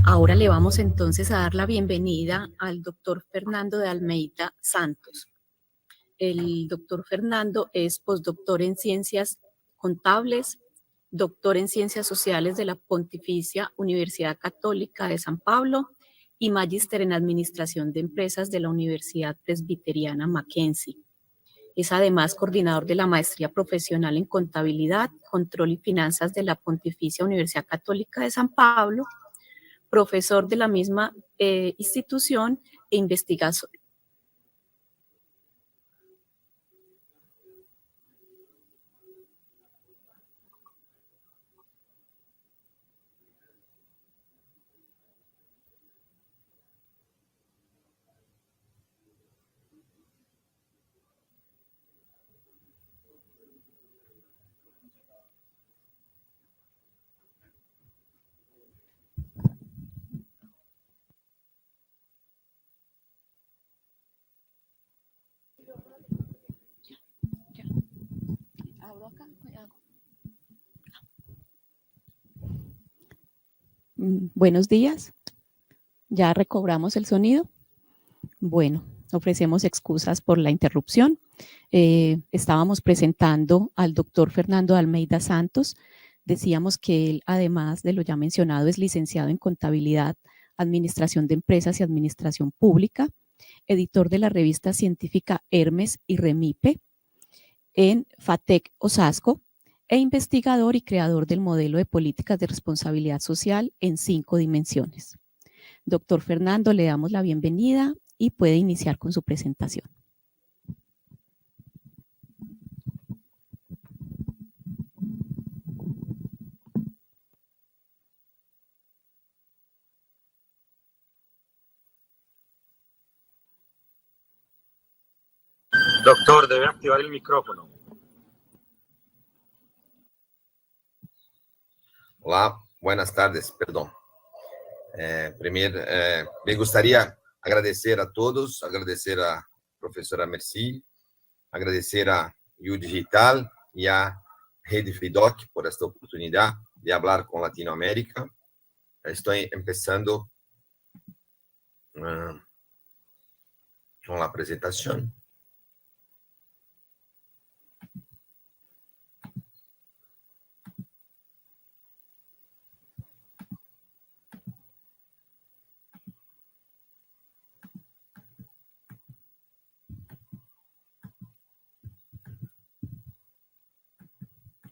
Ahora le vamos entonces a dar la bienvenida al doctor Fernando de Almeida Santos. El doctor Fernando es postdoctor en Ciencias Contables, doctor en Ciencias Sociales de la Pontificia Universidad Católica de San Pablo y magíster en Administración de Empresas de la Universidad Presbiteriana Mackenzie. Es además coordinador de la Maestría Profesional en Contabilidad, Control y Finanzas de la Pontificia Universidad Católica de San Pablo, profesor de la misma institución e investigador. Buenos días. ¿Ya recobramos el sonido? Bueno, ofrecemos excusas por la interrupción. Estábamos presentando al doctor Fernando de Almeida Santos. Decíamos que él, además de lo ya mencionado, es licenciado en Contabilidad, Administración de Empresas y Administración Pública, editor de la revista científica Hermes y Remipe en FATEC Osasco, e investigador y creador del modelo de políticas de responsabilidad social en 5 dimensiones. Doctor Fernando, le damos la bienvenida y puede iniciar con su presentación. Doctor, debe activar el micrófono. Olá, buenas tardes, perdão. Primeiro, me gostaria agradecer a todos, agradecer a professora Merci, agradecer a U Digital e a Rede FIDOC por esta oportunidade de falar com Latinoamérica. Estou começando com a apresentação.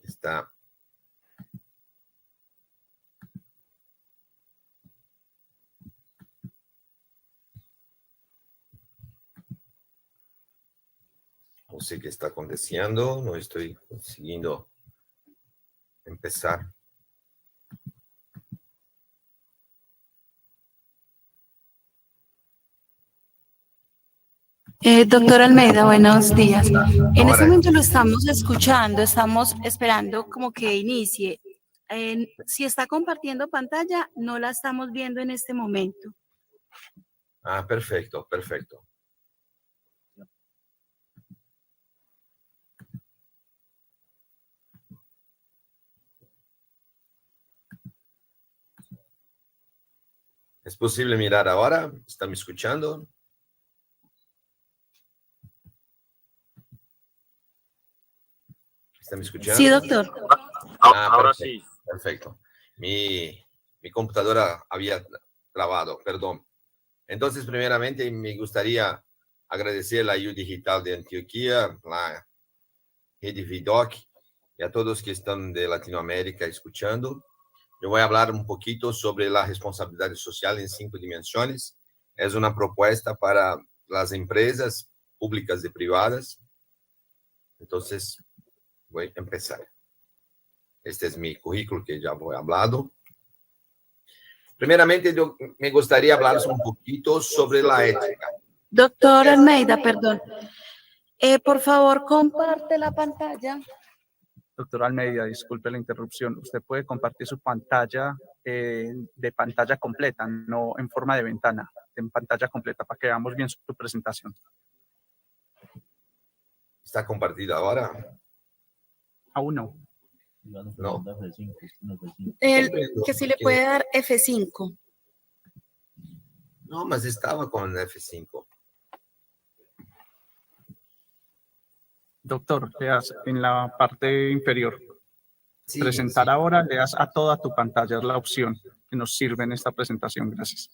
Está. Não sei o que está acontecendo, não estou conseguindo começar. Doctor Almeida, buenos días. En este momento lo estamos escuchando, estamos esperando como que inicie. Si está compartiendo pantalla, no la estamos viendo en este momento. Ah, perfecto, perfecto. ¿Es posible mirar ahora? ¿Está me escuchando? ¿Está me escuchando? Sí, doctor. Ahora sí. Perfecto. Mi computadora había trabado, perdón. Entonces, primeramente, me gustaría agradecer a la U Digital de Antioquia, la Rede FIDOC y a todos que están de Latinoamérica escuchando. Yo voy a hablar un poquito sobre la responsabilidad social en 5 dimensiones. Es una propuesta para las empresas públicas y privadas. Entonces, voy a empezar. Este es mi currículo que ya voy hablando. Primeramente, yo me gustaría hablarles un poquito sobre la ética. Doctor Almeida, perdón. Por favor, comparte la pantalla. Doctor Almeida, disculpe la interrupción. Usted puede compartir su pantalla de pantalla completa, no en forma de ventana, en pantalla completa, para que veamos bien su presentación. ¿Está compartida ahora? Aún no. No. Que si le puede dar F5. No, mas estaba con F5. Doctor, le das en la parte inferior. Sí, Presentar sí. ahora, le das a toda tu pantalla, es la opción que nos sirve en esta presentación. Gracias.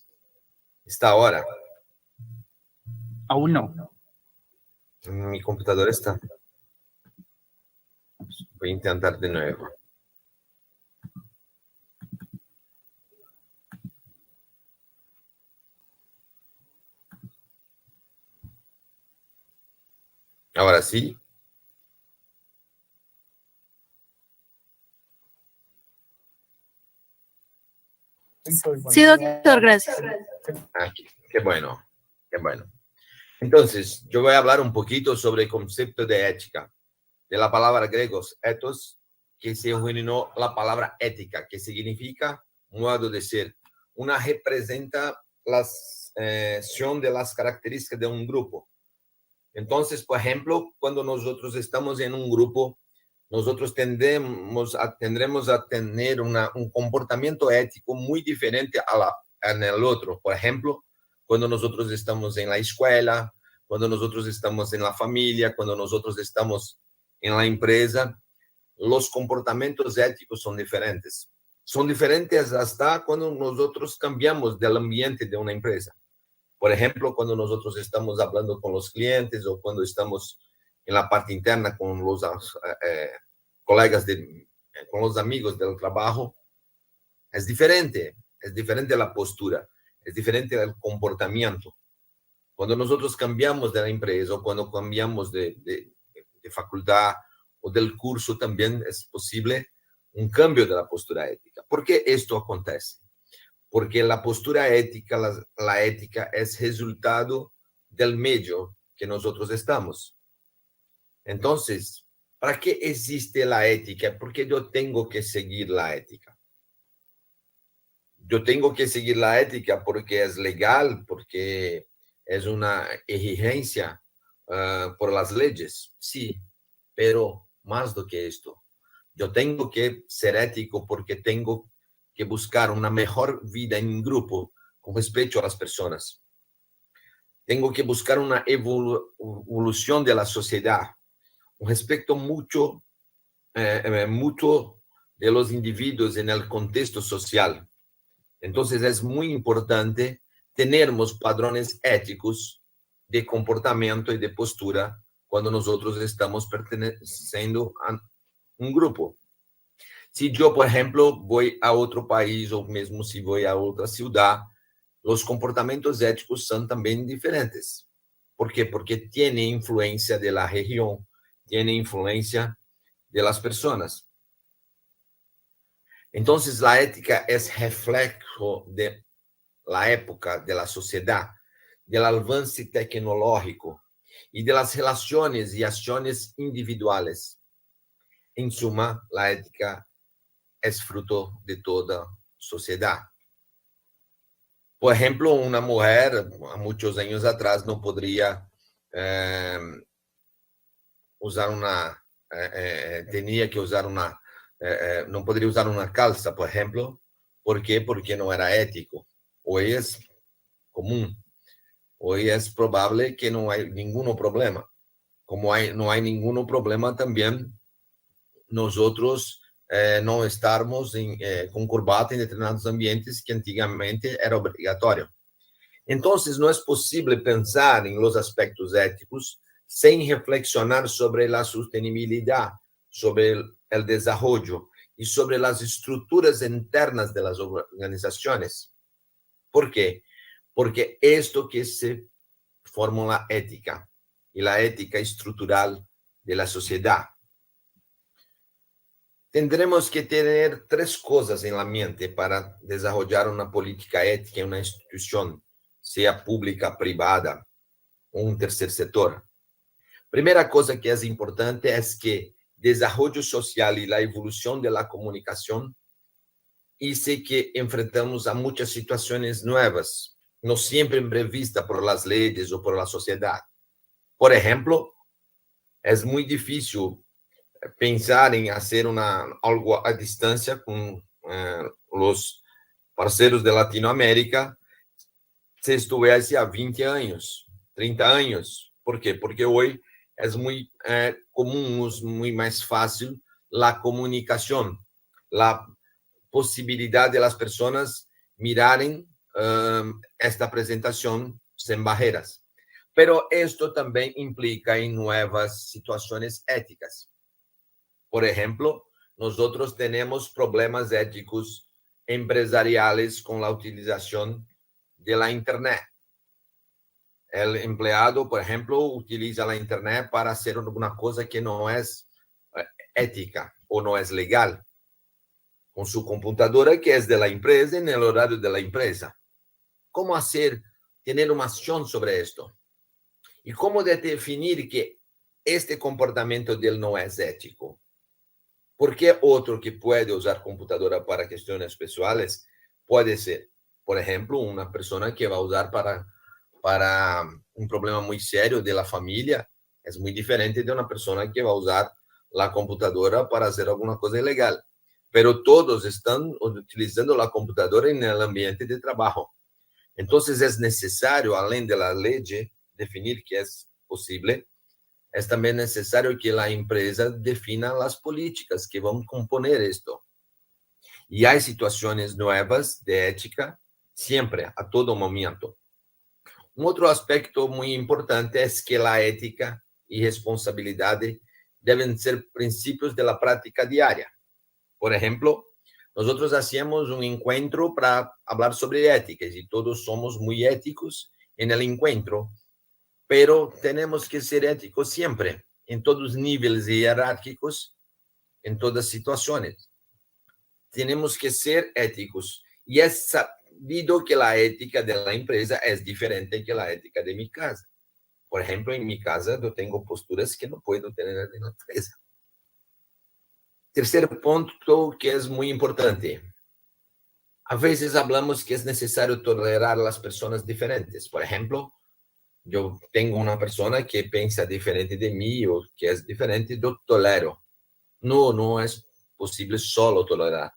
Está ahora. Aún no. Mi computador está. Voy a intentar de nuevo. Ahora sí. Sí, doctor, gracias. Aquí. Qué bueno, qué bueno. Entonces, yo voy a hablar un poquito sobre el concepto de ética, de la palabra griegos ethos, que se originó la palabra ética, que significa modo de ser. Una representa la acción de las características de un grupo. Entonces, por ejemplo, cuando nosotros estamos en un grupo, nosotros tendremos a tener un comportamiento ético muy diferente en el otro. Por ejemplo, cuando nosotros estamos en la escuela, cuando nosotros estamos en la familia, cuando nosotros estamos en la empresa, los comportamientos éticos son diferentes. Son diferentes hasta cuando nosotros cambiamos del ambiente de una empresa. Por ejemplo, cuando nosotros estamos hablando con los clientes o cuando estamos en la parte interna con los colegas, con los amigos del trabajo, es diferente la postura, es diferente el comportamiento. Cuando nosotros cambiamos de la empresa o cuando cambiamos de facultad o del curso, también es posible un cambio de la postura ética. ¿Por qué esto acontece? Porque la postura ética, la ética es resultado del medio que nosotros estamos. Entonces, ¿para qué existe la ética? ¿Por qué yo tengo que seguir la ética? Yo tengo que seguir la ética porque es legal, porque es una exigencia por las leyes. Sí, pero más do que esto. Yo tengo que ser ético porque tengo que buscar una mejor vida en grupo con respecto a las personas. Tengo que buscar una evolución de la sociedad, un respeto mutuo de los individuos en el contexto social. Entonces es muy importante tenermos padrones éticos de comportamiento y de postura cuando nosotros estamos perteneciendo a un grupo. Si yo, por ejemplo, voy a otro país o mesmo si voy a otra ciudad, los comportamientos éticos son también diferentes. ¿Por qué? Porque tiene influencia de la región, tiene influencia de las personas. Entonces, la ética es reflejo de la época, de la sociedad, del avance tecnológico y de las relaciones y acciones individuales. En suma, la ética es fruto de toda sociedad. Por ejemplo, una mujer a muchos años atrás no podría tenía que usar no podría usar una calza, por ejemplo. ¿Por qué? Porque no era ético. Hoy es común. Hoy es probable que no hay ningún problema. Como no hay ningún problema también, nosotros no estamos con corbata en determinados ambientes que antigamente era obligatorio. Entonces, no es posible pensar en los aspectos éticos sin reflexionar sobre la sostenibilidad, sobre el desarrollo y sobre las estructuras internas de las organizaciones. ¿Por qué? Porque esto que se forma la ética y la ética estructural de la sociedad. Tendremos que tener tres cosas en la mente para desarrollar una política ética en una institución, sea pública, privada o un tercer sector. Primera cosa que es importante es que desarrollo social y la evolución de la comunicación hizo que enfrentamos a muchas situaciones nuevas, no siempre previstas por las leyes o por la sociedad. Por ejemplo, es muy difícil pensar en hacer algo a distancia con los parceros de Latinoamérica se estuviese há 20 anos, 30 anos. ¿Por quê? Porque hoje é muito comum, muito mais fácil a comunicação, a possibilidade de las pessoas mirarem esta apresentação sem barreiras. Pero esto também implica em novas situações éticas. Por exemplo, nós temos problemas éticos empresariais com a utilização da internet. O empleado, por exemplo, utiliza a internet para fazer alguma coisa que não é ética ou não é legal, com sua computadora que é da empresa no horário da empresa. Como fazer, ter uma ação sobre isto? E como definir que este comportamento dele não é ético? Porque outro que pode usar computadora para questões pessoais pode ser, por exemplo, uma pessoa que vai usar para um problema muito sério da família, é muito diferente de uma pessoa que vai usar a computadora para fazer alguma coisa ilegal. Pero todos estão utilizando a computadora no ambiente de trabalho. Então, é necessário, além da lei, definir que é possível, é também necessário que a empresa defina as políticas que vão componer isto. E há situações novas de ética, sempre, a todo momento. Um outro aspecto muito importante é que a ética e responsabilidade devem ser princípios da prática diária. Por exemplo, nós hacíamos um encontro para falar sobre éticas e todos somos muito éticos no encontro, pero temos que ser éticos sempre, em todos os níveis hierárquicos, em todas as situações. Temos que ser éticos. E é sabido que a ética da empresa é diferente que a ética de minha casa. Por exemplo, em minha casa, eu tenho posturas que não posso ter na empresa. Terceiro ponto que é muito importante. A vezes falamos que é necessário tolerar as pessoas diferentes. Por exemplo, eu tenho uma pessoa que pensa diferente de mim ou que é diferente, eu tolero. Não é possível só tolerar.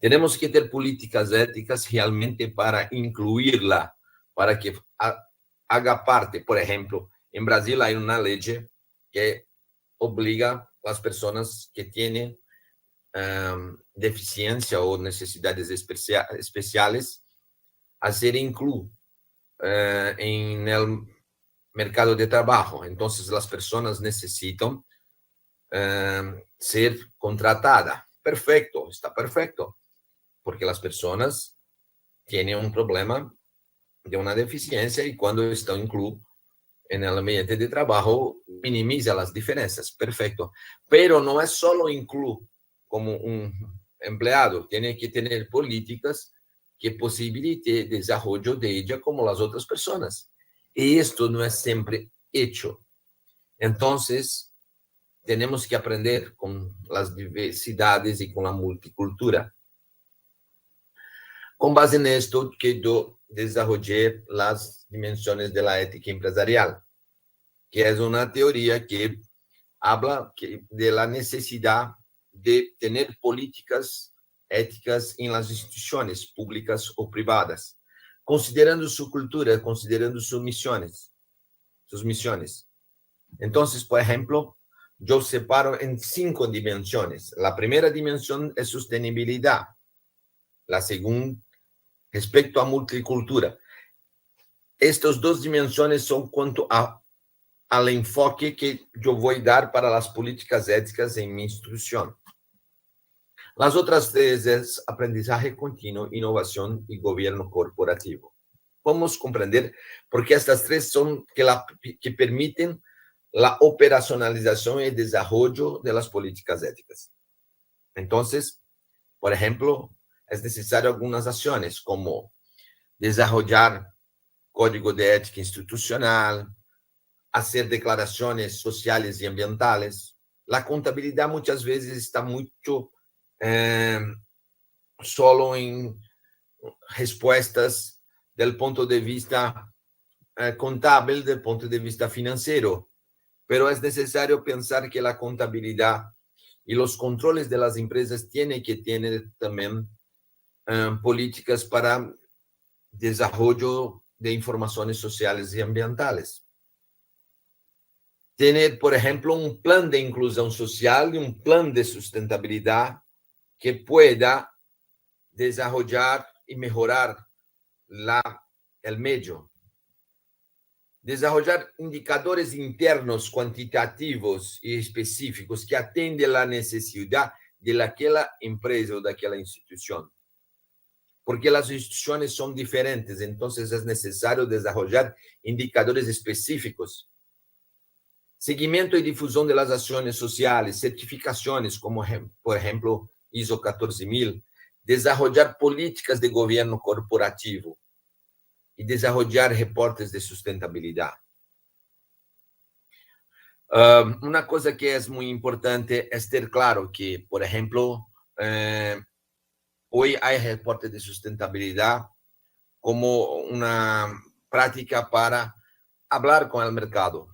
Temos que ter políticas éticas realmente para incluí-la, para que haga parte. Por exemplo, em Brasil há uma lei que obriga as pessoas que têm deficiência ou necessidades especiais a ser incluídos no mercado de trabalho. Então, as pessoas necessitam ser contratadas. Perfeito, está perfeito, porque as pessoas têm um problema de uma deficiência e quando estão incluídas no ambiente de trabalho, minimiza as diferenças. Perfeito. Pero não é só incluir como um empleado, tem que ter políticas que possibilitem o desenvolvimento de ella como as outras pessoas. E isto não é sempre hecho. Então, temos que aprender com as diversidades e com a multicultura. Com base nisto, que eu desenvolvi as dimensões da ética empresarial, que é uma teoria que habla da necessidade de ter políticas éticas em las instituições públicas ou privadas, considerando sua cultura, considerando suas missões. Então, por exemplo, eu separo em 5 dimensões. A primeira dimensão é sustentabilidade. A segunda, respeito à multicultura. Estas 2 dimensões são quanto ao enfoque que eu vou dar para as políticas éticas em minha instituição. As outras 3 é aprendizagem contínuo, inovação e governo corporativo. Vamos compreender porque estas 3 são que permitem a operacionalização e desenvolvimento das políticas éticas. Então, por exemplo, é necessário algumas ações, como desenvolver código de ética institucional, fazer declarações sociais e ambientais. A contabilidade muitas vezes está muito solo em respostas do ponto de vista contábil, do ponto de vista financeiro. Pero é necessário pensar que a contabilidade e os controles das empresas têm que ter também políticas para desenvolvimento de informaciones sociales y ambientales. Tener, por ejemplo, un plan de inclusión social y un plan de sustentabilidad que pueda desarrollar y mejorar el medio. Desarrollar indicadores internos cuantitativos y específicos que atienden la necesidad de aquella empresa o de aquella institución. Porque las instituciones son diferentes, entonces es necesario desarrollar indicadores específicos. Seguimiento y difusión de las acciones sociales, certificaciones como, por ejemplo, ISO 14000, desarrollar políticas de gobierno corporativo y desarrollar reportes de sustentabilidad. Una cosa que es muy importante es tener claro que, por ejemplo, hoy hay reportes de sustentabilidad como una práctica para hablar con el mercado,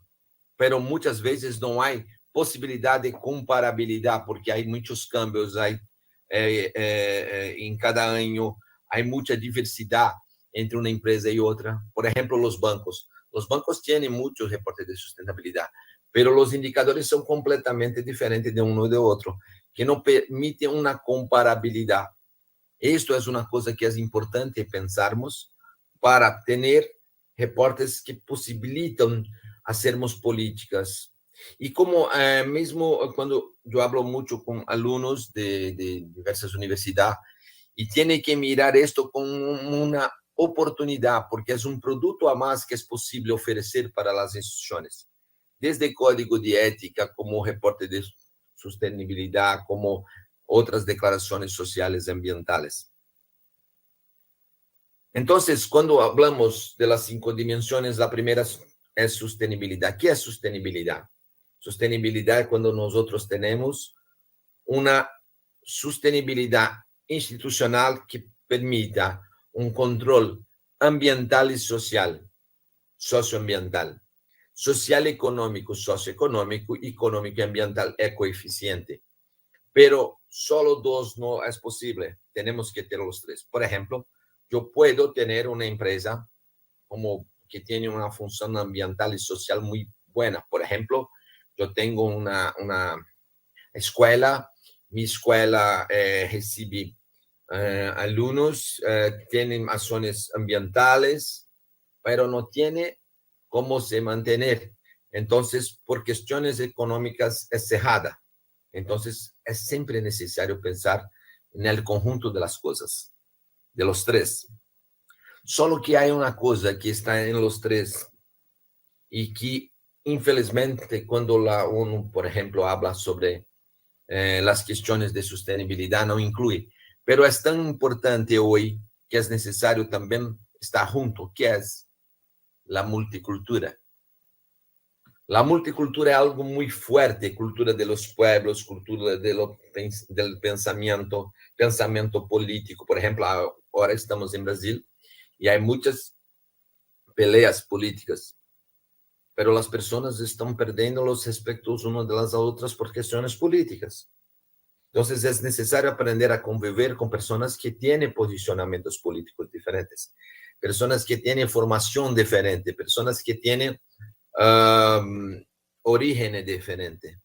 pero muchas veces no hay posibilidad de comparabilidad porque hay muchos cambios, hay en cada año hay mucha diversidad entre una empresa y otra. Por ejemplo, los bancos. Los bancos tienen muchos reportes de sustentabilidad, pero los indicadores son completamente diferentes de uno y de otro, que no permiten una comparabilidad. Esto es una cosa que es importante pensarmos para tener reportes que posibilitan hacermos políticas. Y como mismo cuando yo hablo mucho con alumnos de diversas universidades, y tiene que mirar esto como una oportunidad, porque es un producto a más que es posible ofrecer para las instituciones. Desde código de ética, como reporte de sostenibilidad, como otras declaraciones sociales y ambientales. Entonces, cuando hablamos de las 5 dimensiones, la primera es sostenibilidad. ¿Qué es sostenibilidad? Sostenibilidad es cuando nosotros tenemos una sostenibilidad institucional que permita un control ambiental y social, socioambiental, social económico, socioeconómico, económico y ambiental ecoeficiente. Pero solo 2 no es posible, tenemos que tener los 3. Por ejemplo, yo puedo tener una empresa como que tiene una función ambiental y social muy buena. Por ejemplo, yo tengo una escuela, mi escuela recibe alumnos, tienen acciones ambientales, pero no tiene cómo se mantener. Entonces, por cuestiones económicas es cerrada. Entonces, es siempre necesario pensar en el conjunto de las cosas, de los 3. Solo que hay una cosa que está en los 3 y que, infelizmente, cuando la ONU, por ejemplo, habla sobre las cuestiones de sostenibilidad, no incluye. Pero es tan importante hoy que es necesario también estar junto, que es la multicultura. La multicultura es algo muy fuerte, cultura de los pueblos, cultura del pensamiento político. Por ejemplo, ahora estamos en Brasil y hay muchas peleas políticas, pero las personas están perdiendo los respetos unas de las otras por cuestiones políticas. Entonces es necesario aprender a convivir con personas que tienen posicionamientos políticos diferentes, personas que tienen formación diferente, personas que tienen orígenes diferentes.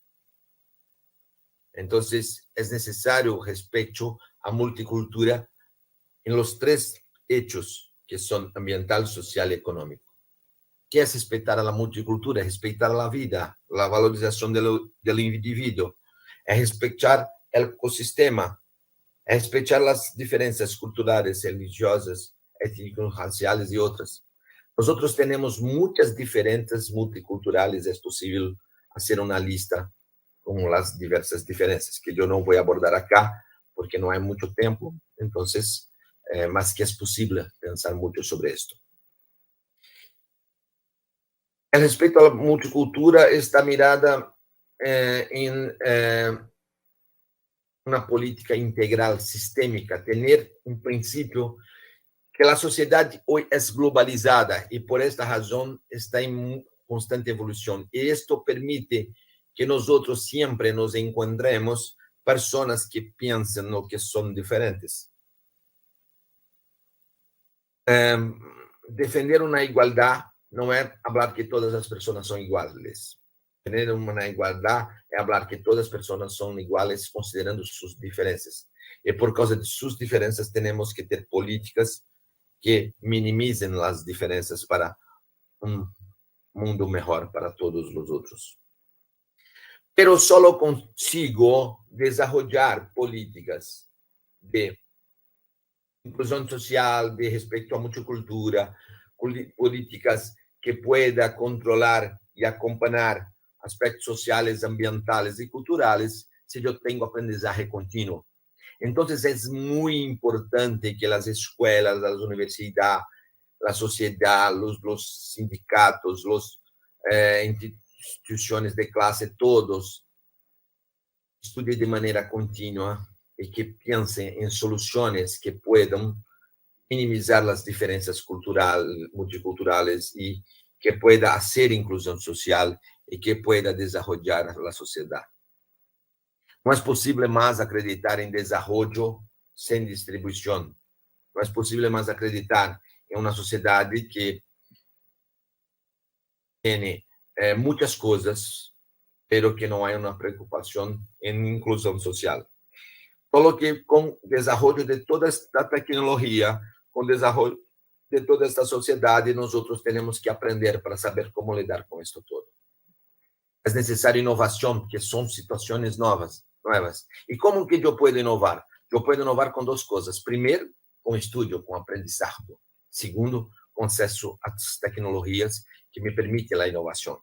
Entonces es necesario respeto a multicultura en los 3 hechos que son ambiental, social y económico. ¿Qué es respetar a la multicultura? Es respetar la vida, la valorización del individuo, es respetar el ecosistema, es respetar las diferencias culturales, religiosas, étnicos, raciales y otras. Nosotros tenemos muchas diferentes multiculturales, es posible hacer una lista con las diversas diferencias, que yo no voy a abordar acá porque no hay mucho tiempo, entonces, más que es posible pensar mucho sobre esto. El respeto a la multicultura está mirada en una política integral, sistémica, tener un principio que la sociedad hoy es globalizada y por esta razón está en constante evolución. Y esto permite que nosotros siempre nos encontremos personas que piensan o que son diferentes. defender una igualdad no es hablar que todas las personas son iguales. Tener una igualdad es hablar que todas las personas son iguales considerando sus diferencias. Y por causa de sus diferencias tenemos que tener políticas que minimicen las diferencias para un mundo mejor para todos los otros. Pero solo consigo desarrollar políticas de inclusión social, de respeto a multicultura, políticas que pueda controlar y acompañar aspectos sociales, ambientales y culturales si yo tengo aprendizaje continuo. Entonces es muy importante que las escuelas, las universidades, la sociedad, los sindicatos, las instituciones de clase, todos estudien de manera continua y que piensen en soluciones que puedan minimizar las diferencias culturales, multiculturales y que pueda hacer inclusión social y que pueda desarrollar la sociedad. No es posible más acreditar en desarrollo sin distribución. No es posible más acreditar en una sociedad que tiene muchas cosas, pero que no hay una preocupación en inclusión social. Solo que con desarrollo de toda esta tecnología, con desarrollo de toda esta sociedad, nosotros tenemos que aprender para saber cómo lidar con esto todo. Es necesaria innovación, que son situaciones nuevas. ¿Y cómo que yo puedo innovar? Yo puedo innovar con dos cosas. Primero, con estudio, con aprendizaje. Segundo, con acceso a las tecnologías que me permiten la innovación.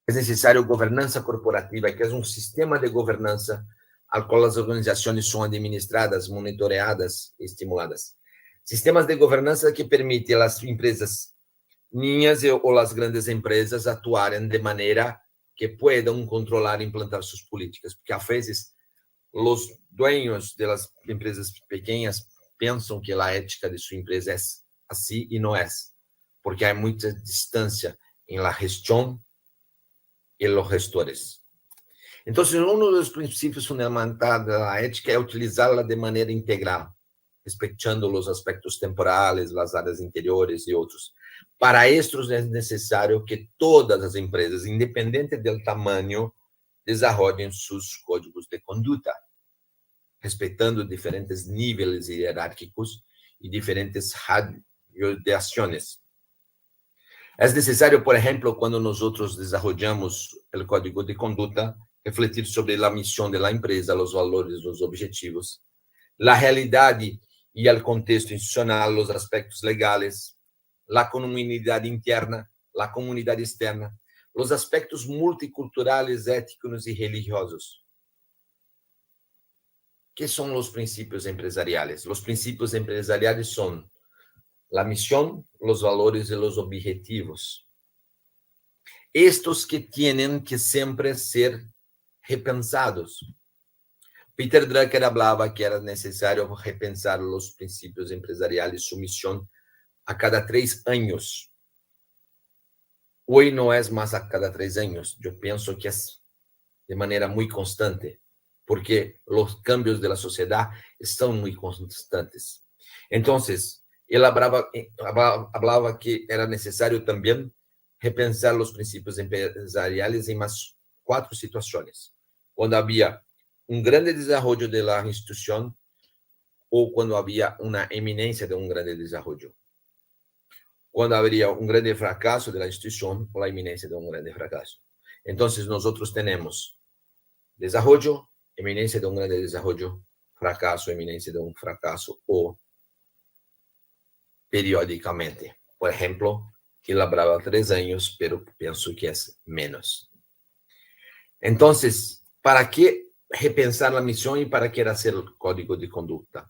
Es necesario gobernanza corporativa, que es un sistema de gobernanza al cual las organizaciones son administradas, monitoreadas y estimuladas. Sistemas de gobernanza que permiten a las empresas niñas o las grandes empresas actuarem de maneira que puedan controlar e implantar suas políticas, porque a veces os dueños de las empresas pequeñas pensam que a ética de sua empresa é assim e não é, porque há muita distância em la gestão e los gestores. Então, um dos princípios fundamentais da ética é utilizá-la de maneira integral, respeitando os aspectos temporais, as áreas interiores e outros. Para isso, é necessário que todas as empresas, independente do tamanho, desenvolvam seus códigos de conduta, respeitando diferentes níveis hierárquicos e diferentes radiações. É necessário, por exemplo, quando nós desenvolvemos o código de conduta, refletir sobre a missão da empresa, os valores, os objetivos, a realidade e o contexto institucional, os aspectos legais, a comunidade interna, a comunidade externa, os aspectos multiculturais, étnicos e religiosos. Que são os princípios empresariais? Os princípios empresariais são a missão, os valores e os objetivos. Estes que têm que sempre ser repensados. Peter Drucker falava que era necessário repensar os princípios empresariais e sua missão a cada 3 anos. Hoje não é mais a cada 3 anos. Eu penso que é de maneira muito constante, porque os cambios da sociedade estão muito constantes. Então, ele falava que era necessário também repensar os princípios empresariais em mais 4 situações. Quando havia grande desenvolvimento da instituição ou quando havia uma eminência de grande desenvolvimento. Quando haveria grande fracasso da instituição ou a eminência de grande fracasso. Então, nós temos desenvolvimento, eminência de grande desenvolvimento, fracasso, eminência de fracasso ou periodicamente. Por exemplo, ele falava 3 anos, mas penso que é menos. Então, para que repensar a missão e para que ser o código de conduta?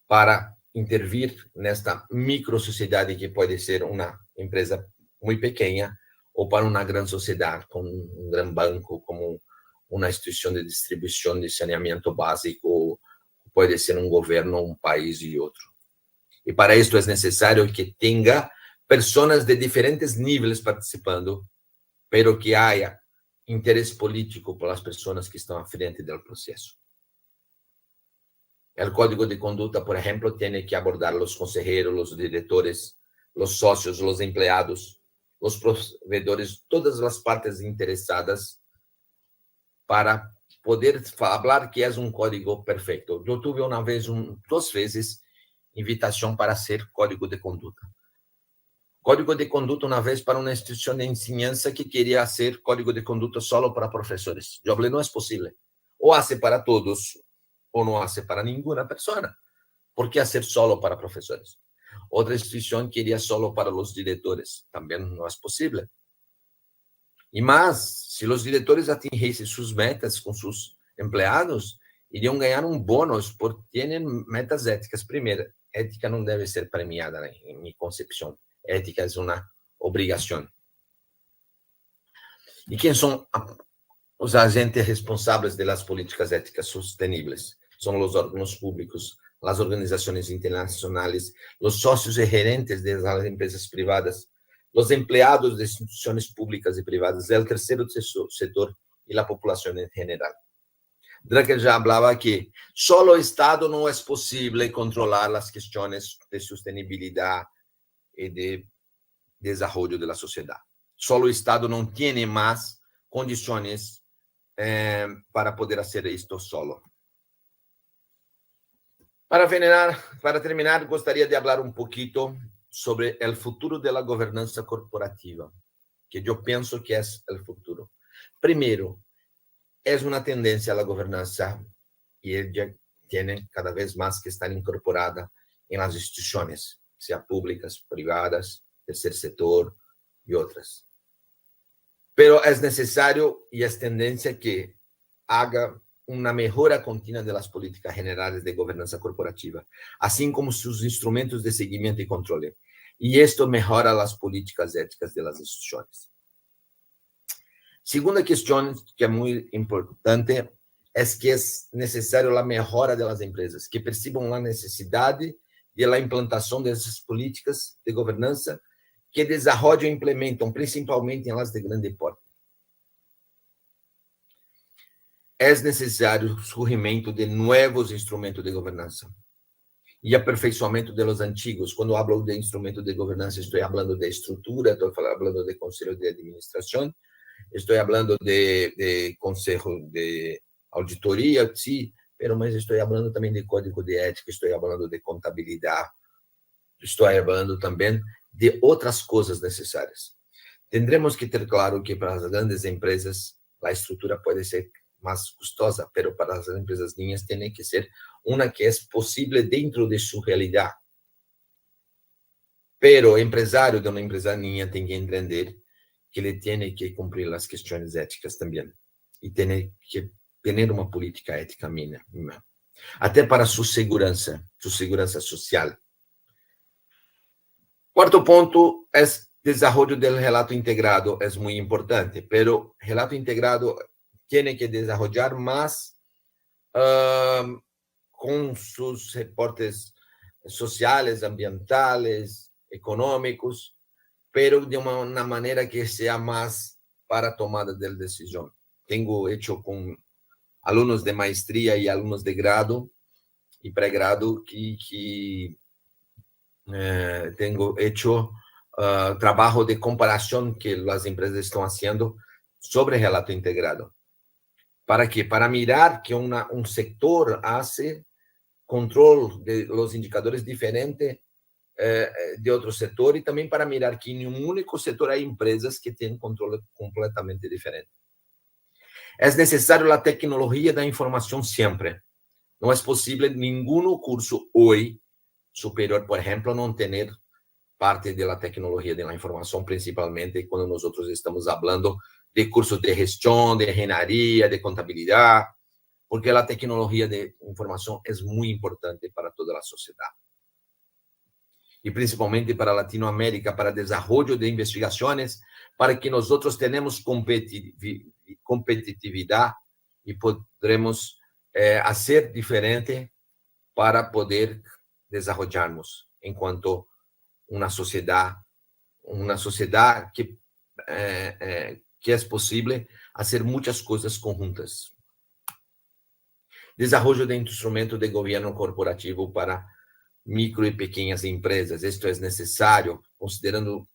Para intervir nesta micro-sociedade que pode ser uma empresa muito pequena ou para uma grande sociedade, como grande banco, como uma instituição de distribuição de saneamento básico, ou pode ser governo, país e outro. E para isso é necessário que tenha pessoas de diferentes níveis participando, pero que haja interesse político pelas pessoas que estão à frente do processo. El código de conducta, por ejemplo, tiene que abordar los consejeros, los directores, los socios, los empleados, los proveedores, todas las partes interesadas para poder hablar que es un código perfecto. Yo tuve una vez, dos veces, invitación para hacer código de conducta. Código de conducta una vez para una institución de enseñanza que quería hacer código de conducta solo para profesores. Yo hablé, no es posible. O hace para todos, o no hace para ninguna persona. ¿Por qué hacer solo para profesores? Otra institución quería solo para los directores. También no es posible. Y más, si los directores atingiesen sus metas con sus empleados, irían ganar un bonus porque tienen metas éticas. Primero, ética no debe ser premiada en mi concepción. Ética es una obligación. ¿Y quién son los agentes responsables de las políticas éticas sostenibles? Son los órganos públicos, las organizaciones internacionales, los socios y gerentes de las empresas privadas, los empleados de instituciones públicas y privadas, el tercer sector y la población en general. Drucker ya hablaba que solo el Estado no es posible controlar las cuestiones de sostenibilidad y de desarrollo de la sociedad. Solo el Estado no tiene más condiciones para poder hacer esto solo. Para terminar, gostaria de hablar un poquito sobre el futuro de la gobernanza corporativa, que yo pienso que es el futuro. Primero, es una tendencia a la gobernanza y ella tiene cada vez más que estar incorporada en las instituciones, sea públicas, privadas, tercer sector y otras. Pero es necesario y es tendencia que haga una mejora continua de las políticas generales de gobernanza corporativa, así como sus instrumentos de seguimiento y control. Y esto mejora las políticas éticas de las instituciones. Segunda cuestión que es muy importante es que es necesario la mejora de las empresas, que perciban la necesidad de la implantación de esas políticas de gobernanza que desarrollan e implementam, principalmente en las de grande porte. Es necesario el surgimiento de nuevos instrumentos de gobernanza y aperfeiçoamento de los antiguos. Cuando hablo de instrumentos de gobernanza, estoy hablando de estructura, estoy hablando de consejo de administración, estoy hablando de consejo de auditoría, sí, pero estoy hablando también de código de ética, estoy hablando de contabilidad, estoy hablando también de otras cosas necesarias. Tendremos que tener claro que para las grandes empresas la estructura puede ser más costosa, pero para las empresas niñas tiene que ser una que es posible dentro de su realidad. Pero el empresario de una empresa niña tiene que entender que le tiene que cumplir las cuestiones éticas también y tiene que tener una política ética mínima, até para su segurança social. Cuarto punto es desarrollo del relato integrado, es muy importante, pero relato integrado tiene que desarrollar más con sus reportes sociales, ambientales, económicos, pero de una manera que sea más para tomada de decisión. Tengo hecho con alumnos de maestría y alumnos de grado y pregrado que tengo hecho trabajo de comparación que las empresas están haciendo sobre relato integrado. ¿Para qué? Para mirar que un sector hace control de los indicadores diferentes de otro sector y también para mirar que en un único sector hay empresas que tienen control completamente diferente. Es necesario la tecnología de la información siempre. No es posible ningún curso hoy superior, por ejemplo, no tener parte de la tecnología de la información, principalmente cuando nosotros estamos hablando de cursos de gestión, de ingeniería, de contabilidad, porque la tecnología de información es muy importante para toda la sociedad. Y principalmente para Latinoamérica, para desarrollo de investigaciones, para que nosotros tenemos competitividad y podremos hacer diferente para poder desarrollarnos en cuanto una sociedad que es posible hacer muchas cosas conjuntas. Desarrollo de instrumento de gobierno corporativo para micro y pequeñas empresas. Esto es necesario, considerando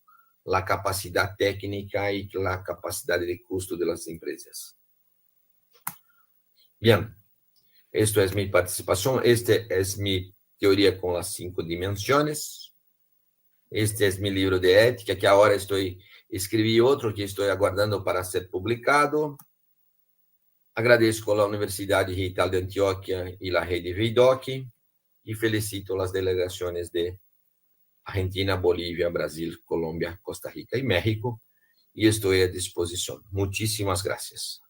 la capacidad técnica y la capacidad de costo de las empresas. Bien, esto es mi participación. Este es mi teoría con las 5 dimensiones. Este es mi libro de ética, que ahora escribí otro que estoy aguardando para ser publicado. Agradezco a la Universidad Digital de Antioquia y la Rede VIDOC y felicito las delegaciones de Argentina, Bolivia, Brasil, Colombia, Costa Rica y México, y estoy a disposición. Muchísimas gracias.